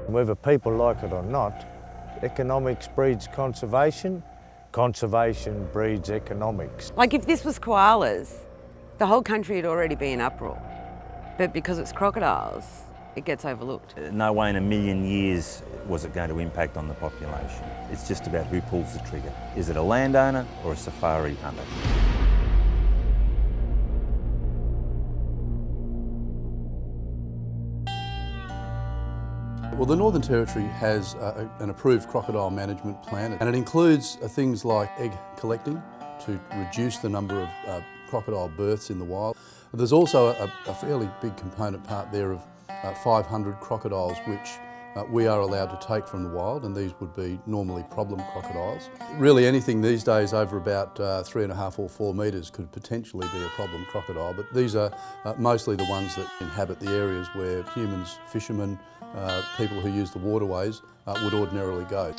Whether people like it or not, economics breeds conservation, conservation breeds economics. Like if this was koalas, the whole country would already be in uproar. But because it's crocodiles, it gets overlooked. No way in a million years was it going to impact on the population. It's just about who pulls the trigger. Is it a landowner or a safari hunter? Well, the Northern Territory has an approved crocodile management plan, and it includes things like egg collecting to reduce the number of crocodile births in the wild. There's also a fairly big component part there of 500 crocodiles which we are allowed to take from the wild, and these would be normally problem crocodiles. Really anything these days over about 3.5 or 4 metres could potentially be a problem crocodile, but these are mostly the ones that inhabit the areas where humans, fishermen, people who use the waterways would ordinarily go.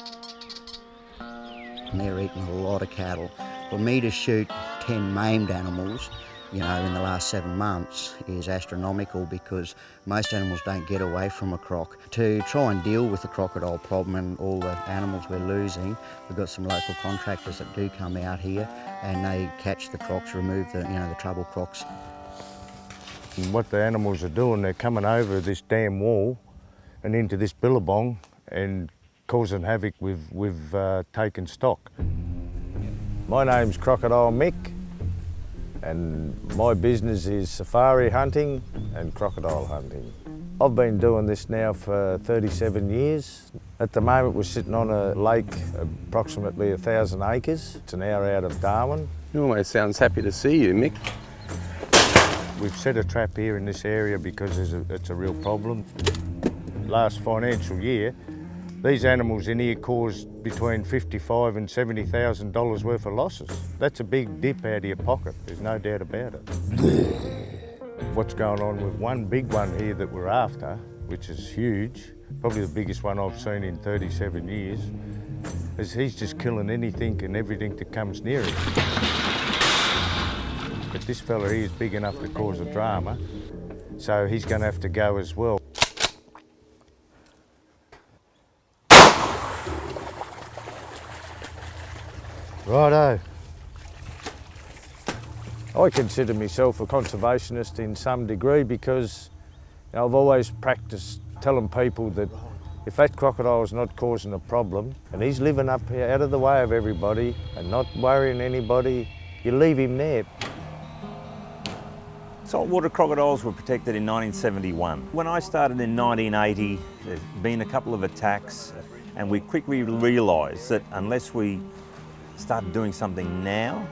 And they're eating a lot of cattle. For me to shoot 10 maimed animals, in the last 7 months is astronomical, because most animals don't get away from a croc. To try and deal with the crocodile problem and all the animals we're losing, we've got some local contractors that do come out here and they catch the crocs, remove the trouble crocs. And what the animals are doing, they're coming over this dam wall and into this billabong and causing havoc with taking stock. My name's Crocodile Mick, and my business is safari hunting and crocodile hunting. I've been doing this now for 37 years. At the moment we're sitting on a lake approximately 1,000 acres. It's an hour out of Darwin. He always sounds happy to see you, Mick. We've set a trap here in this area because it's a real problem. Last financial year, these animals in here caused between $55,000 and $70,000 worth of losses. That's a big dip out of your pocket, there's no doubt about it. What's going on with one big one here that we're after, which is huge, probably the biggest one I've seen in 37 years, is he's just killing anything and everything that comes near him. But this fella here is big enough to cause a drama, so he's going to have to go as well. Righto. I consider myself a conservationist in some degree, because I've always practiced telling people that if that crocodile's not causing a problem and he's living up here out of the way of everybody and not worrying anybody, you leave him there. Saltwater crocodiles were protected in 1971. When I started in 1980, there's been a couple of attacks, and we quickly realised that unless we started doing something now,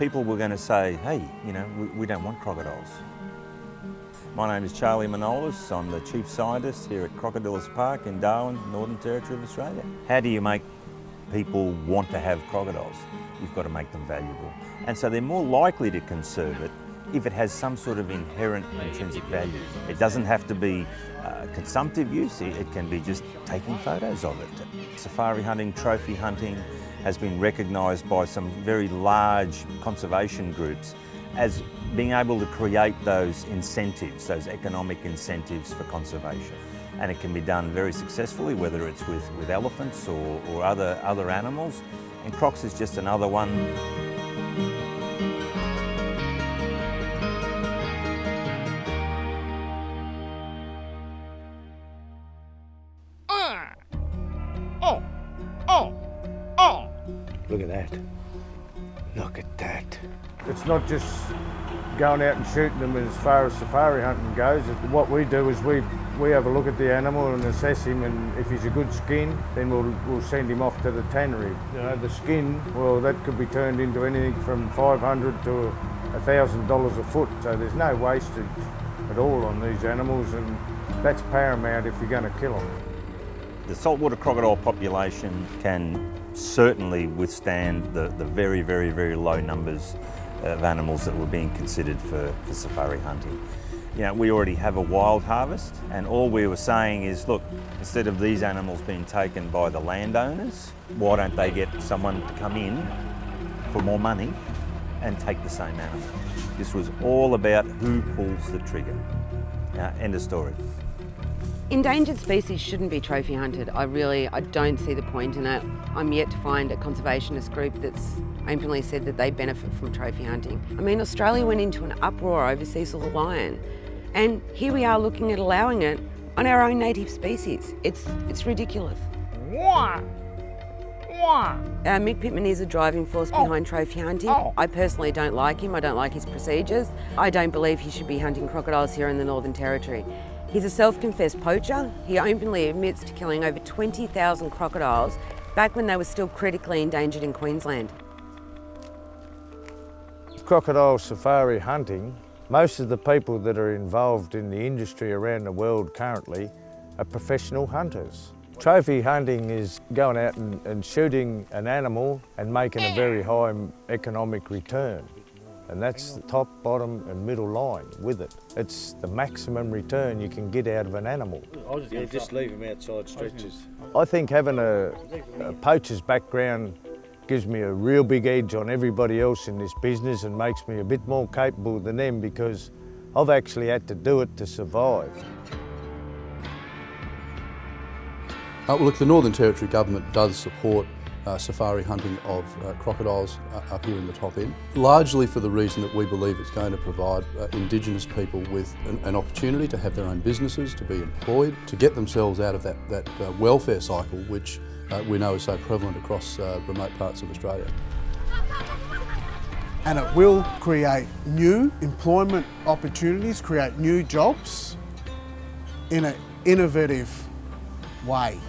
people were going to say, hey, we don't want crocodiles. My name is Charlie Manolis. I'm the Chief Scientist here at Crocodile Park in Darwin, Northern Territory of Australia. How do you make people want to have crocodiles? You've got to make them valuable. And so they're more likely to conserve it if it has some sort of inherent intrinsic value. It doesn't have to be consumptive use, it can be just taking photos of it. Safari hunting, trophy hunting has been recognised by some very large conservation groups as being able to create those incentives, those economic incentives for conservation. And it can be done very successfully, whether it's with elephants or other animals. And crocs is just another one. Look at that. Look at that. It's not just going out and shooting them as far as safari hunting goes. What we do is we have a look at the animal and assess him, and if he's a good skin, then we'll send him off to the tannery. The skin, well, that could be turned into anything from $500 to $1,000 a foot, so there's no wastage at all on these animals, and that's paramount if you're going to kill them. The saltwater crocodile population can certainly withstand the very, very, very low numbers of animals that were being considered for safari hunting. We already have a wild harvest, and all we were saying is, look, instead of these animals being taken by the landowners, why don't they get someone to come in for more money and take the same animal? This was all about who pulls the trigger. End of story. Endangered species shouldn't be trophy hunted. I don't see the point in it. I'm yet to find a conservationist group that's openly said that they benefit from trophy hunting. I mean, Australia went into an uproar over Cecil the lion, and here we are looking at allowing it on our own native species. It's ridiculous. Mick Pittman is a driving force behind trophy hunting. I personally don't like him. I don't like his procedures. I don't believe he should be hunting crocodiles here in the Northern Territory. He's a self-confessed poacher. He openly admits to killing over 20,000 crocodiles back when they were still critically endangered in Queensland. Crocodile safari hunting, most of the people that are involved in the industry around the world currently are professional hunters. Trophy hunting is going out and shooting an animal and making a very high economic return. And that's the top, bottom and middle line with it. It's the maximum return you can get out of an animal. Just leave them outside stretches. I think having a poacher's background gives me a real big edge on everybody else in this business and makes me a bit more capable than them, because I've actually had to do it to survive. Well, look, the Northern Territory Government does support safari hunting of crocodiles up here in the top end, largely for the reason that we believe it's going to provide Indigenous people with an opportunity to have their own businesses, to be employed, to get themselves out of that welfare cycle which we know is so prevalent across remote parts of Australia. And it will create new employment opportunities, create new jobs in an innovative way.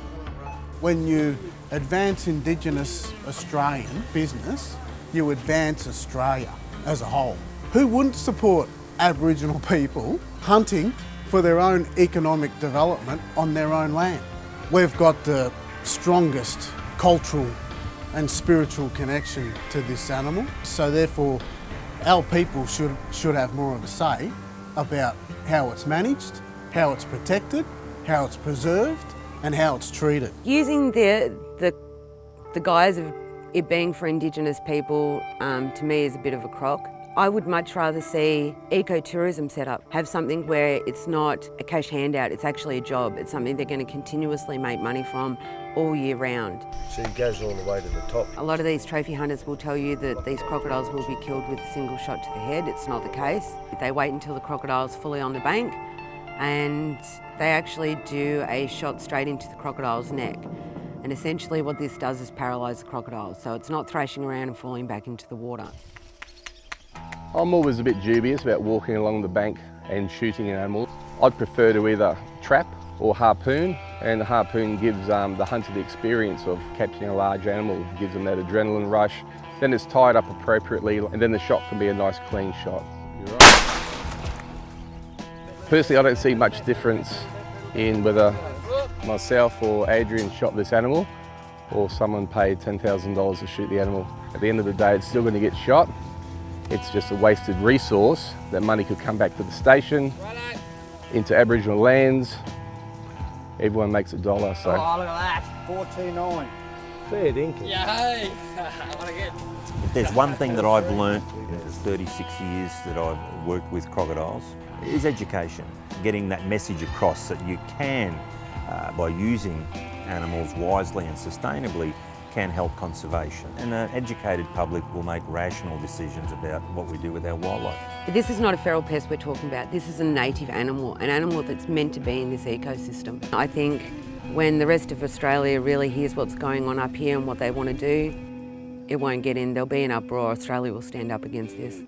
When you advance Indigenous Australian business, you advance Australia as a whole. Who wouldn't support Aboriginal people hunting for their own economic development on their own land? We've got the strongest cultural and spiritual connection to this animal, so therefore our people should have more of a say about how it's managed, how it's protected, how it's preserved and how it's treated. Using the guise of it being for Indigenous people, to me is a bit of a crock. I would much rather see ecotourism set up, have something where it's not a cash handout, it's actually a job. It's something they're going to continuously make money from all year round. So it goes all the way to the top. A lot of these trophy hunters will tell you that these crocodiles will be killed with a single shot to the head. It's not the case. They wait until the crocodile's fully on the bank and they actually do a shot straight into the crocodile's neck. And essentially what this does is paralyse the crocodile, so it's not thrashing around and falling back into the water. I'm always a bit dubious about walking along the bank and shooting an animal. I'd prefer to either trap or harpoon, and the harpoon gives the hunter the experience of capturing a large animal, gives them that adrenaline rush. Then it's tied up appropriately, and then the shot can be a nice clean shot. You're right. Personally, I don't see much difference in whether myself or Adrian shot this animal or someone paid $10,000 to shoot the animal. At the end of the day, it's still going to get shot. It's just a wasted resource. That money could come back to the station, into Aboriginal lands. Everyone makes $1, so. Oh, look at that, 429. Fair dinkum. Yay! What a get. If there's one thing that I've learnt in the 36 years that I've worked with crocodiles, is education. Getting that message across that you can, by using animals wisely and sustainably, can help conservation. And an educated public will make rational decisions about what we do with our wildlife. But this is not a feral pest we're talking about. This is a native animal, an animal that's meant to be in this ecosystem. I think when the rest of Australia really hears what's going on up here and what they want to do, it won't get in. There'll be an uproar. Australia will stand up against this.